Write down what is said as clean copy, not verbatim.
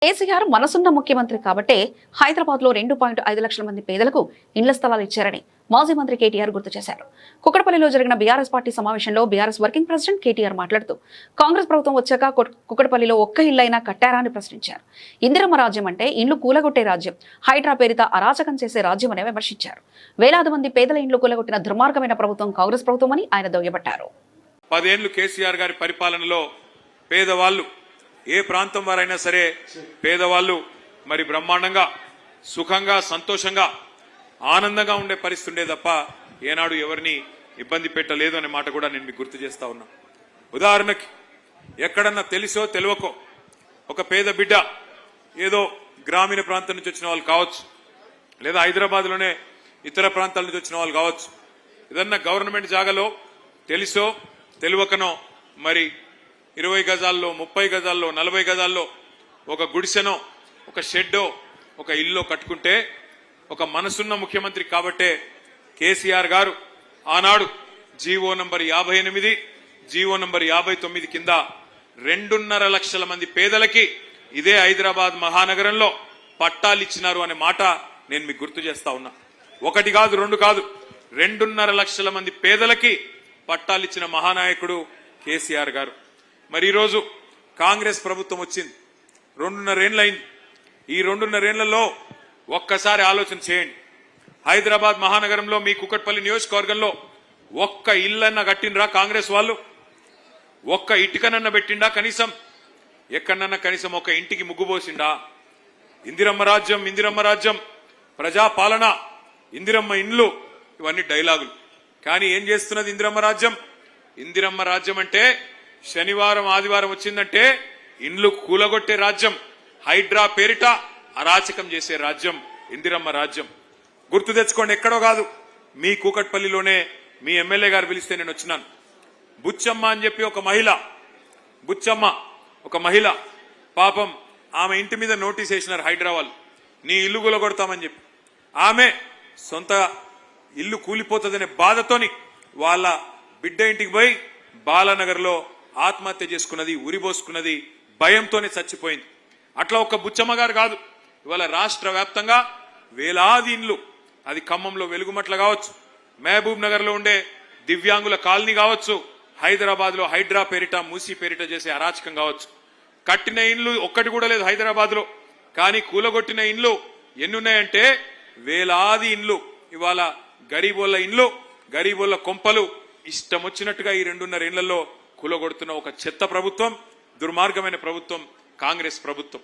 కేసీఆర్ మనసున్న ముఖ్యమంత్రి కాబట్టే హైదరాబాద్ లో 2.5 లక్షల మంది పేదలకు ఇండ్ల స్థలాలు ఇచ్చారని మాజీ మంత్రి కేటీఆర్ గుర్తు చేశారు. కుకట్పల్లిలో జరిగిన బీఆర్ఎస్ పార్టీ సమావేశంలో బీఆర్ఎస్ వర్కింగ్ ప్రెసిడెంట్ కేటీఆర్ మాట్లాడుతూ కాంగ్రెస్ ప్రభుత్వం వచ్చాక కుకట్పల్లిలో ఒక్క ఇల్లైనా కట్టారా అని ప్రశ్నించారు. ఇందిరమ్మ రాజ్యం అంటే ఇండ్లు కూలగొట్టే రాజ్యం, హైడ్రా పేరిట అరాచకం చేసే రాజ్యం అని విమర్శించారు. వేలాది మంది పేదల ఇండ్లు కూలగొట్టిన దుర్మార్గమైన ప్రభుత్వం కాంగ్రెస్ ప్రభుత్వం అని ఆయన దుయ్యబట్టారు. 10 ఏళ్లు కేసీఆర్ గారి పరిపాలనలో పేదవాళ్లు ఏ ప్రాంతం వారైనా సరే పేదవాళ్లు మరి బ్రహ్మాండంగా సుఖంగా సంతోషంగా ఆనందంగా ఉండే పరిస్థితి ఉండే తప్ప ఏనాడు ఎవరిని ఇబ్బంది పెట్టలేదు అనే మాట కూడా నేను మీకు గుర్తు చేస్తా ఉన్నా. ఉదాహరణకి ఎక్కడన్నా తెలిసో తెలియకో ఒక పేద బిడ్డ ఏదో గ్రామీణ ప్రాంతం నుంచి వచ్చిన వాళ్ళు కావచ్చు, లేదా హైదరాబాద్లోనే ఇతర ప్రాంతాల నుంచి వచ్చిన వాళ్ళు కావచ్చు, ఏదన్నా గవర్నమెంట్ జాగాలో తెలిసో తెలియకనో మరి 20 గజాల్లో 30 గజాల్లో 40 గజాల్లో ఒక గుడిసెనో ఒక షెడ్డో ఒక ఇల్లు కట్టుకుంటే ఒక మనసున్న ముఖ్యమంత్రి కాబట్టే కేసీఆర్ గారు ఆనాడు జీవో నంబర్ 58 జీవో నంబర్ 59 కింద 2.5 లక్షల మంది పేదలకి ఇదే హైదరాబాద్ మహానగరంలో పట్టాలు ఇచ్చినారు అనే మాట నేను మీకు గుర్తు చేస్తా ఉన్నా. 1 కాదు 2 కాదు 2.5 లక్షల మంది పేదలకి పట్టాలు ఇచ్చిన మహానాయకుడు కేసీఆర్ గారు. మరి ఈరోజు కాంగ్రెస్ ప్రభుత్వం వచ్చింది, 2.5 ఏళ్ళు అయింది. ఈ 2.5 ఏళ్లలో ఒక్కసారి ఆలోచన చేయండి. హైదరాబాద్ మహానగరంలో మీ కుకట్పల్లి నియోజకవర్గంలో ఒక్క ఇల్లన్న కట్టినరా కాంగ్రెస్ వాళ్ళు? ఒక్క ఇటుకనన్న పెట్టిండా? కనీసం ఎక్కడన్నా కనీసం ఒక ఇంటికి ముగ్గుపోసిండా? ఇందిరమ్మ రాజ్యం, ఇందిరమ్మ రాజ్యం, ప్రజాపాలన, ఇందిరమ్మ ఇండ్లు, ఇవన్నీ డైలాగులు. కానీ ఏం చేస్తున్నది ఇందిరమ్మ రాజ్యం? ఇందిరమ్మ రాజ్యం అంటే శనివారం ఆదివారం వచ్చిందంటే ఇండ్లు కూలగొట్టే రాజ్యం, హైడ్రా పేరిట అరాచకం చేసే రాజ్యం ఇందిరమ్మ రాజ్యం. గుర్తు తెచ్చుకోండి, ఎక్కడో కాదు మీ కూకట్పల్లిలోనే మీ ఎమ్మెల్యే గారు పిలిస్తే నేను వచ్చినాను. బుచ్చమ్మ అని చెప్పి ఒక మహిళ, బుచ్చమ్మ ఒక మహిళ, పాపం ఆమె ఇంటి మీద నోటీస్ వేసినారు హైదరాబాద్, నీ ఇల్లు కూలగొడతామని చెప్పి. ఆమె సొంత ఇల్లు కూలిపోతుందనే బాధతోని వాళ్ళ బిడ్డ ఇంటికి పోయి బాలానగర్లో ఆత్మహత్య చేసుకున్నది, ఉరిబోసుకున్నది, భయంతోనే చచ్చిపోయింది. అట్లా ఒక బుచ్చమ్మ గారు కాదు, ఇవాళ రాష్ట్ర వ్యాప్తంగా వేలాది ఇండ్లు, అది ఖమ్మంలో వెలుగుమట్ల కావచ్చు, మహబూబ్ నగర్ లో ఉండే దివ్యాంగుల కాలనీ కావచ్చు, హైదరాబాద్ లో హైడ్రా పేరిట మూసీ పేరిట చేసే అరాచకం కావచ్చు. కట్టిన ఇండ్లు ఒక్కటి కూడా లేదు హైదరాబాద్ లో, కానీ కూలగొట్టిన ఇండ్లు ఎన్నున్నాయంటే వేలాది ఇండ్లు. ఇవాళ గరీబోళ్ల ఇండ్లు, గరీబోళ్ల కొంపలు ఇష్టం వచ్చినట్టుగా ఈ 2.5 ఏళ్లలో కూలగొడుతున్న ఒక చెత్త ప్రభుత్వం, దుర్మార్గమైన ప్రభుత్వం కాంగ్రెస్ ప్రభుత్వం.